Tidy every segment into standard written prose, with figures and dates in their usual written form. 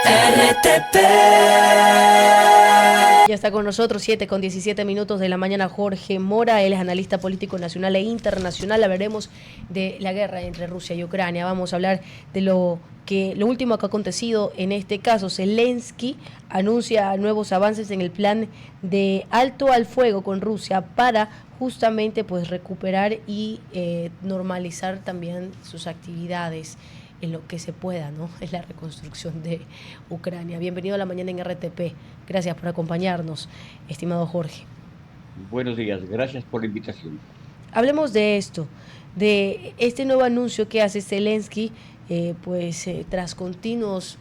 RTP. Ya está con nosotros 7:17 de la mañana Jorge Mora, él es analista político nacional e internacional. Hablaremos de la guerra entre Rusia y Ucrania. Vamos a hablar de lo último que ha acontecido en este caso. Zelensky anuncia nuevos avances en el plan de alto al fuego con Rusia para justamente pues recuperar y normalizar también sus actividades en lo que se pueda, ¿no? Es la reconstrucción de Ucrania. Bienvenido a la mañana en RTP. Gracias por acompañarnos, estimado Jorge. Buenos días, gracias por la invitación. Hablemos de esto, de este nuevo anuncio que hace Zelensky, tras continuos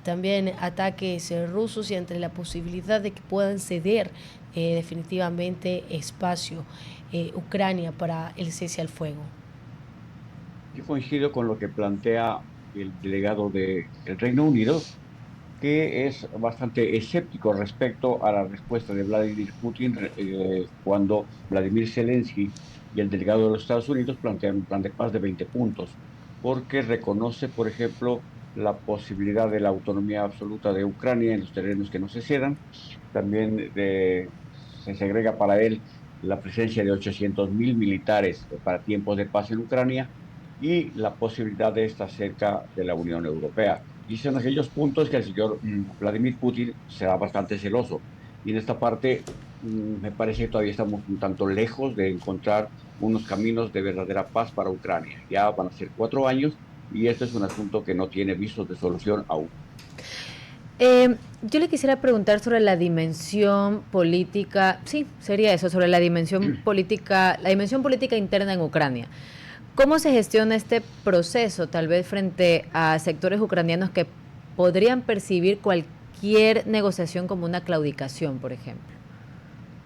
también ataques rusos y ante la posibilidad de que puedan ceder definitivamente espacio Ucrania para el cese al fuego. Yo coincido con lo que plantea el delegado del Reino Unido, que es bastante escéptico respecto a la respuesta de Vladimir Putin cuando Vladimir Zelensky y el delegado de los Estados Unidos plantean un plan de paz de 20 puntos, porque reconoce, por ejemplo, la posibilidad de la autonomía absoluta de Ucrania en los terrenos que no se cedan. También se segrega para él la presencia de 800.000 militares para tiempos de paz en Ucrania y la posibilidad de estar cerca de la Unión Europea. Y son aquellos puntos que el señor Vladimir Putin será bastante celoso. Y en esta parte me parece que todavía estamos un tanto lejos de encontrar unos caminos de verdadera paz para Ucrania. Ya van a ser 4 años y este es un asunto que no tiene visos de solución aún. Yo le quisiera preguntar sobre la dimensión política, sí, sería eso, sobre la dimensión política interna en Ucrania. ¿Cómo se gestiona este proceso, tal vez frente a sectores ucranianos que podrían percibir cualquier negociación como una claudicación, por ejemplo?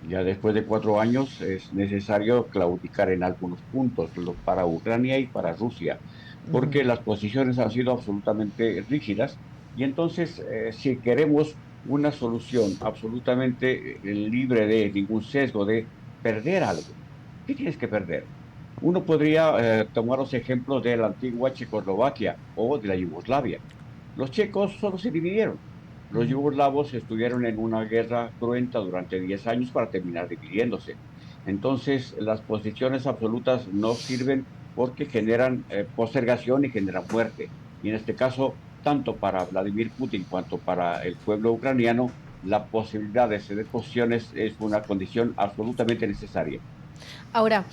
Ya después de 4 años es necesario claudicar en algunos puntos para Ucrania y para Rusia, porque las posiciones han sido absolutamente rígidas y entonces si queremos una solución absolutamente libre de ningún sesgo de perder algo, ¿qué tienes que perder? Uno podría tomar los ejemplos de la antigua Checoslovaquia o de la Yugoslavia. Los checos solo se dividieron. Los yugoslavos estuvieron en una guerra cruenta durante 10 años para terminar dividiéndose. Entonces, las posiciones absolutas no sirven porque generan postergación y generan muerte. Y en este caso, tanto para Vladimir Putin cuanto para el pueblo ucraniano, la posibilidad de ceder posiciones es una condición absolutamente necesaria. Ahora,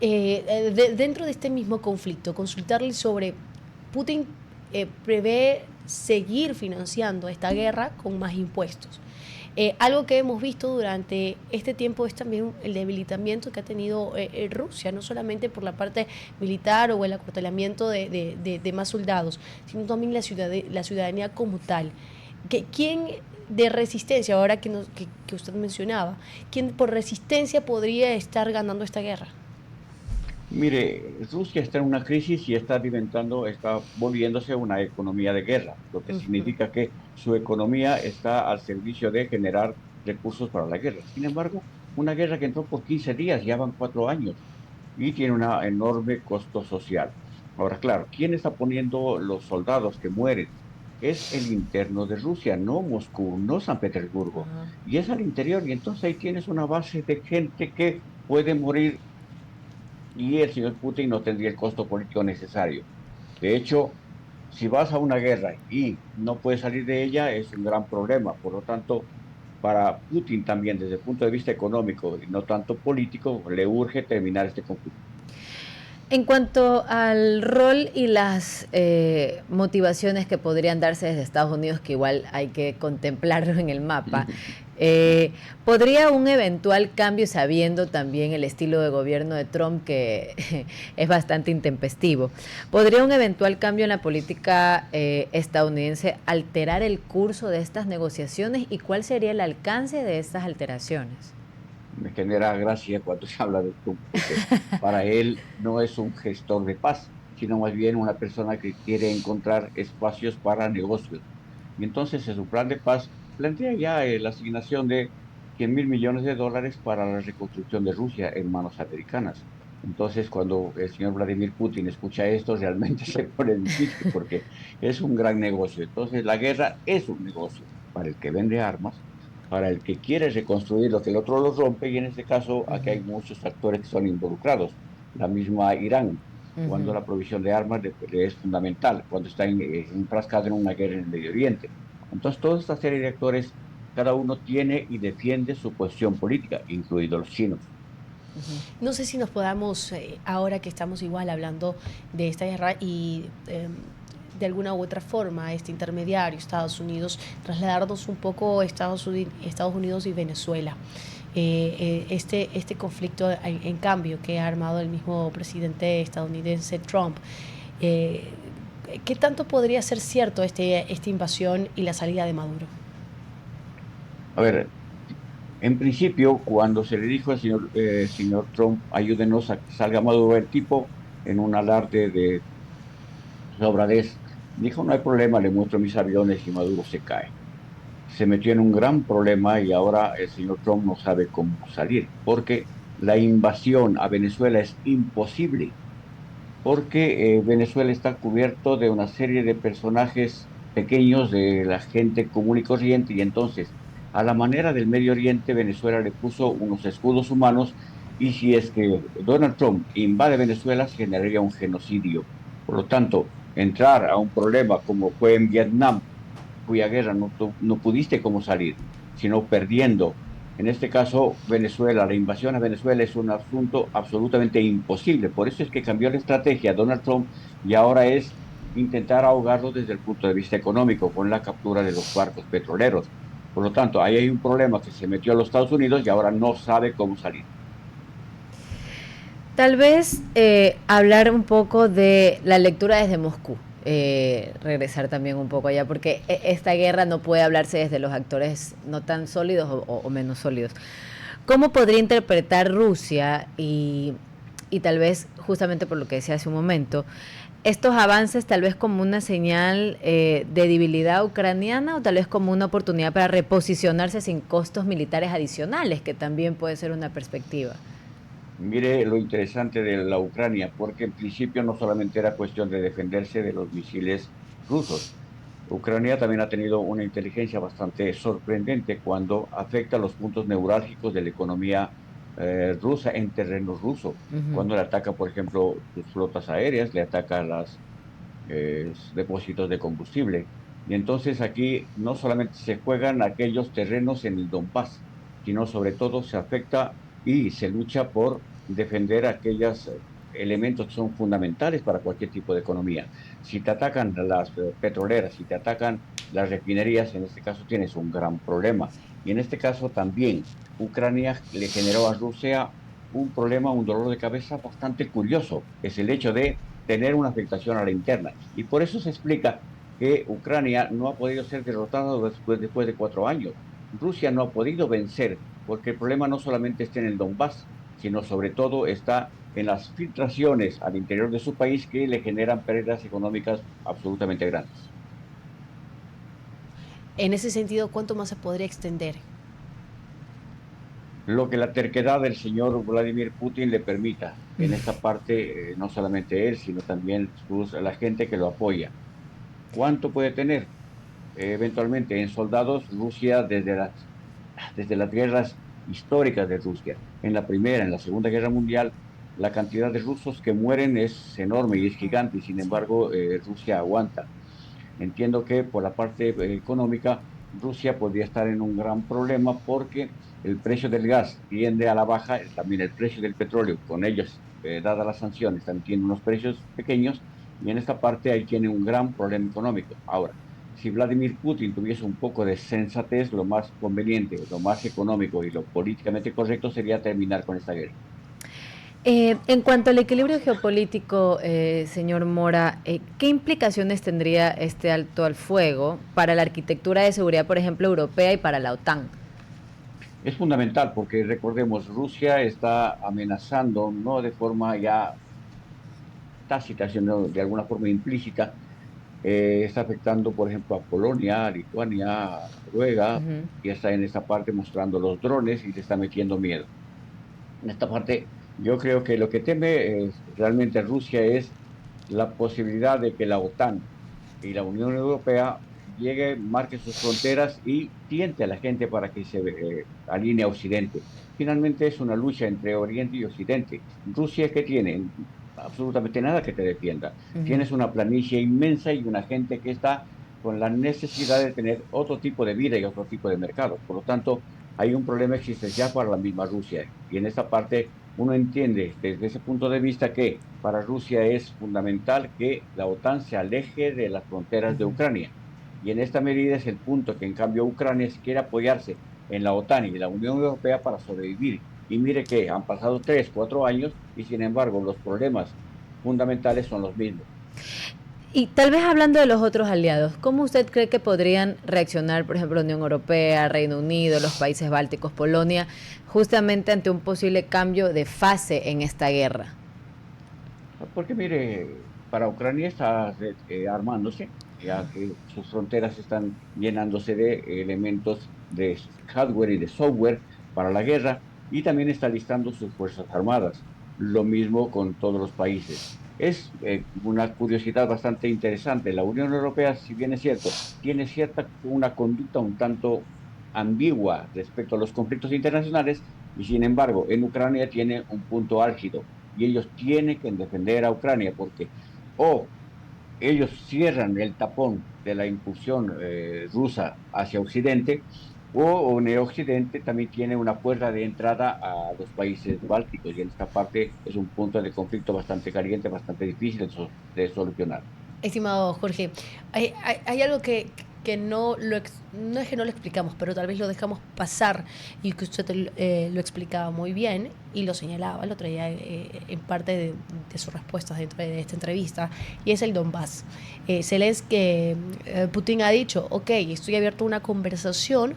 dentro de este mismo conflicto, consultarle sobre Putin prevé seguir financiando esta guerra con más impuestos. Algo que hemos visto durante este tiempo es también el debilitamiento que ha tenido Rusia, no solamente por la parte militar o el acuartelamiento de más soldados, sino también la ciudadanía como tal. ¿Quién de resistencia, ahora que usted mencionaba, quién por resistencia podría estar ganando esta guerra? Mire, Rusia está en una crisis y está volviéndose una economía de guerra, lo que Ujú. significa que su economía está al servicio de generar recursos para la guerra. Sin embargo, una guerra que entró por 15 días, ya van 4 años, y tiene un enorme costo social. Ahora, claro, ¿quién está poniendo los soldados que mueren? Es el interno de Rusia, no Moscú, no San Petersburgo, Ajá. y es al interior, y entonces ahí tienes una base de gente que puede morir y el señor Putin no tendría el costo político necesario. De hecho, si vas a una guerra y no puedes salir de ella, es un gran problema. Por lo tanto, para Putin también, desde el punto de vista económico y no tanto político, le urge terminar este conflicto. En cuanto al rol y las motivaciones que podrían darse desde Estados Unidos, que igual hay que contemplarlo en el mapa, ¿podría un eventual cambio, sabiendo también el estilo de gobierno de Trump, que es bastante intempestivo, podría un eventual cambio en la política estadounidense alterar el curso de estas negociaciones y cuál sería el alcance de estas alteraciones? Me genera gracia cuando se habla de Trump, porque para él no es un gestor de paz, sino más bien una persona que quiere encontrar espacios para negocios. Y entonces en su plan de paz plantea ya la asignación de 100.000 millones de dólares para la reconstrucción de Rusia en manos americanas. Entonces, cuando el señor Vladimir Putin escucha esto, realmente se pone difícil porque es un gran negocio. Entonces, la guerra es un negocio para el que vende armas, para el que quiere reconstruir lo que el otro lo rompe, y en este caso, aquí hay Ujú, muchos actores que son involucrados. La misma Irán, cuando ujú. la provisión de armas le es fundamental, cuando está enfrascado en una guerra en el Medio Oriente. Entonces, toda esta serie de actores, cada uno tiene y defiende su posición política, incluidos los chinos. No sé si nos podamos, ahora que estamos igual hablando de esta guerra y de alguna u otra forma, este intermediario, Estados Unidos, trasladarnos un poco a Estados Unidos y Venezuela. Este conflicto en cambio que ha armado el mismo presidente estadounidense Trump. eh, ¿Qué tanto podría ser cierto esta invasión y la salida de Maduro? A ver, en principio, cuando se le dijo al señor Trump, ayúdenos a que salga Maduro, el tipo, en un alarde de sobradez, dijo, no hay problema, le muestro mis aviones y Maduro se cae. Se metió en un gran problema y ahora el señor Trump no sabe cómo salir, porque la invasión a Venezuela es imposible, porque Venezuela está cubierto de una serie de personajes pequeños de la gente común y corriente, y entonces, a la manera del Medio Oriente, Venezuela le puso unos escudos humanos, y si es que Donald Trump invade Venezuela, se generaría un genocidio. Por lo tanto, entrar a un problema como fue en Vietnam, cuya guerra no pudiste cómo salir, sino perdiendo. En este caso, Venezuela, la invasión a Venezuela es un asunto absolutamente imposible. Por eso es que cambió la estrategia Donald Trump, y ahora es intentar ahogarlo desde el punto de vista económico con la captura de los barcos petroleros. Por lo tanto, ahí hay un problema que se metió a los Estados Unidos y ahora no sabe cómo salir. Tal vez hablar un poco de la lectura desde Moscú, regresar también un poco allá, porque esta guerra no puede hablarse desde los actores no tan sólidos o menos sólidos. ¿Cómo podría interpretar Rusia y tal vez, justamente por lo que decía hace un momento, estos avances tal vez como una señal de debilidad ucraniana o tal vez como una oportunidad para reposicionarse sin costos militares adicionales, que también puede ser una perspectiva? Mire lo interesante de la Ucrania, porque en principio no solamente era cuestión de defenderse de los misiles rusos. Ucrania también ha tenido una inteligencia bastante sorprendente cuando afecta los puntos neurálgicos de la economía rusa en terreno ruso. Ujú. Cuando le ataca, por ejemplo, sus flotas aéreas, le ataca los depósitos de combustible. Y entonces aquí no solamente se juegan aquellos terrenos en el Donbass, sino sobre todo se afecta y se lucha por defender aquellos elementos que son fundamentales para cualquier tipo de economía. Si te atacan las petroleras, si te atacan las refinerías, en este caso tienes un gran problema. Y en este caso también Ucrania le generó a Rusia un problema, un dolor de cabeza bastante curioso, es el hecho de tener una afectación a la interna. Y por eso se explica que Ucrania no ha podido ser derrotada después de 4 años. Rusia no ha podido vencer, porque el problema no solamente está en el Donbass, sino sobre todo está en las filtraciones al interior de su país que le generan pérdidas económicas absolutamente grandes. En ese sentido, ¿cuánto más se podría extender? Lo que la terquedad del señor Vladimir Putin le permita. En esta parte, no solamente él, sino también la gente que lo apoya. ¿Cuánto puede tener? Eventualmente en soldados, Rusia desde las guerras históricas de Rusia, en la Primera, en la Segunda Guerra Mundial, la cantidad de rusos que mueren es enorme y es gigante, y sin Sí. embargo Rusia aguanta. Entiendo que por la parte económica, Rusia podría estar en un gran problema porque el precio del gas tiende a la baja, también el precio del petróleo, con ellos, dadas las sanciones, también tiene unos precios pequeños, y en esta parte ahí tiene un gran problema económico. Ahora, si Vladimir Putin tuviese un poco de sensatez, lo más conveniente, lo más económico y lo políticamente correcto sería terminar con esta guerra. En cuanto al equilibrio geopolítico, señor Mora, ¿qué implicaciones tendría este alto al fuego para la arquitectura de seguridad, por ejemplo, europea y para la OTAN? Es fundamental porque recordemos, Rusia está amenazando, no de forma ya tácita, sino de alguna forma implícita, está afectando, por ejemplo, a Polonia, a Lituania, a Noruega, Ujú. y está en esta parte mostrando los drones y le está metiendo miedo. En esta parte, Yo creo que lo que teme realmente Rusia es la posibilidad de que la OTAN y la Unión Europea llegue, marque sus fronteras y tiente a la gente para que se alinee a Occidente. Finalmente es una lucha entre Oriente y Occidente. Rusia, ¿qué tiene? Absolutamente nada que te defienda. Ujú. Tienes una planicie inmensa y una gente que está con la necesidad de tener otro tipo de vida y otro tipo de mercado. Por lo tanto, hay un problema existencial para la misma Rusia. Y en esta parte uno entiende desde ese punto de vista que para Rusia es fundamental que la OTAN se aleje de las fronteras de Ujú. Ucrania. Y en esta medida es el punto que en cambio Ucrania si quiere apoyarse en la OTAN y la Unión Europea para sobrevivir. Y mire que han pasado 3, 4 años y sin embargo los problemas fundamentales son los mismos. Y tal vez hablando de los otros aliados, ¿cómo usted cree que podrían reaccionar, por ejemplo, Unión Europea, Reino Unido, los países bálticos, Polonia, justamente ante un posible cambio de fase en esta guerra? Porque mire, para Ucrania está armándose, ya que sus fronteras están llenándose de elementos de hardware y de software para la guerra, y también está listando sus fuerzas armadas. Lo mismo con todos los países. Es una curiosidad bastante interesante. La Unión Europea, si bien es cierto, tiene una conducta un tanto ambigua respecto a los conflictos internacionales, y sin embargo, en Ucrania tiene un punto álgido y ellos tienen que defender a Ucrania porque o ellos cierran el tapón de la incursión rusa hacia Occidente o en el Occidente también tiene una puerta de entrada a los países bálticos y en esta parte es un punto de conflicto bastante caliente, bastante difícil de solucionar. Estimado Jorge, hay algo que no es que no lo explicamos, pero tal vez lo dejamos pasar y que usted lo explicaba muy bien y lo señalaba, lo traía en parte de sus respuestas dentro de esta entrevista, y es el Donbass. Zelensky, Putin ha dicho, ok, estoy abierto a una conversación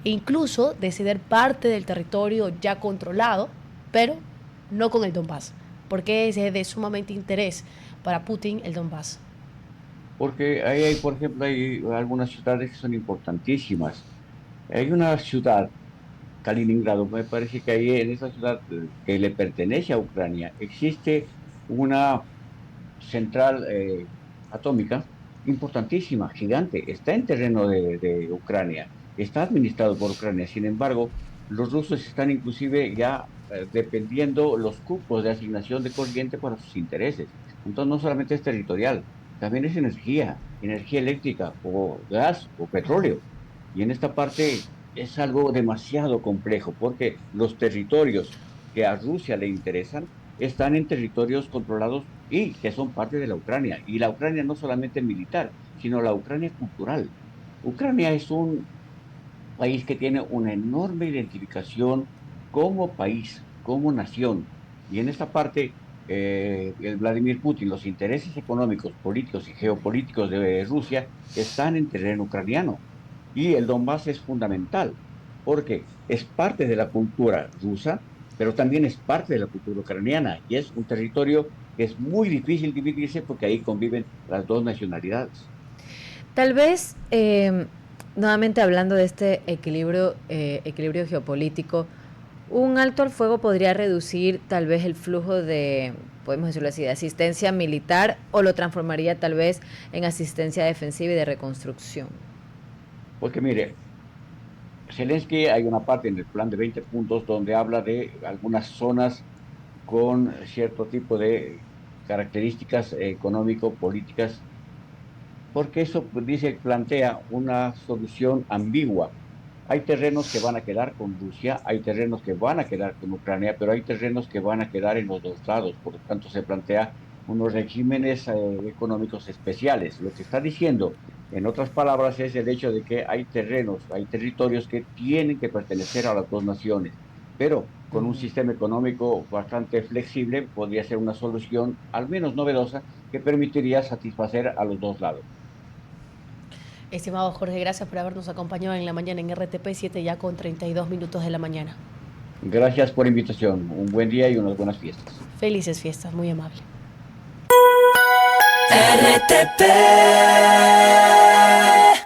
e incluso de ceder parte del territorio ya controlado, pero no con el Donbass, porque es de sumamente interés para Putin el Donbass. Porque ahí hay, por ejemplo, hay algunas ciudades que son importantísimas. Hay una ciudad, Kaliningrado, me parece que ahí en esa ciudad que le pertenece a Ucrania existe una central atómica importantísima, gigante, está en terreno de Ucrania, está administrado por Ucrania. Sin embargo, los rusos están inclusive ya dependiendo los cupos de asignación de corriente para sus intereses. Entonces, no solamente es territorial, también es energía, energía eléctrica o gas o petróleo. Y en esta parte es algo demasiado complejo porque los territorios que a Rusia le interesan están en territorios controlados y que son parte de la Ucrania. Y la Ucrania no solamente militar, sino la Ucrania cultural. Ucrania es un país que tiene una enorme identificación como país, como nación. Y en esta parte, el Vladimir Putin, los intereses económicos, políticos y geopolíticos de Rusia están en terreno ucraniano. Y el Donbass es fundamental, porque es parte de la cultura rusa, pero también es parte de la cultura ucraniana. Y es un territorio que es muy difícil dividirse porque ahí conviven las dos nacionalidades. Tal vez, nuevamente hablando de este equilibrio geopolítico, un alto al fuego podría reducir tal vez el flujo de, podemos decirlo así, de asistencia militar o lo transformaría tal vez en asistencia defensiva y de reconstrucción. Porque mire, Zelensky hay una parte en el plan de 20 puntos donde habla de algunas zonas con cierto tipo de características económico-políticas, porque eso pues, dice, plantea una solución ambigua. Hay terrenos que van a quedar con Rusia, hay terrenos que van a quedar con Ucrania, pero hay terrenos que van a quedar en los dos lados. Por lo tanto, se plantea unos regímenes económicos especiales. Lo que está diciendo, en otras palabras, es el hecho de que hay terrenos, hay territorios que tienen que pertenecer a las dos naciones, pero con un Ujú. sistema económico bastante flexible podría ser una solución, al menos novedosa, que permitiría satisfacer a los dos lados. Estimado Jorge, gracias por habernos acompañado en la mañana en RTP 7 ya con 32 minutos de la mañana. Gracias por la invitación. Un buen día y unas buenas fiestas. Felices fiestas, muy amable. RTP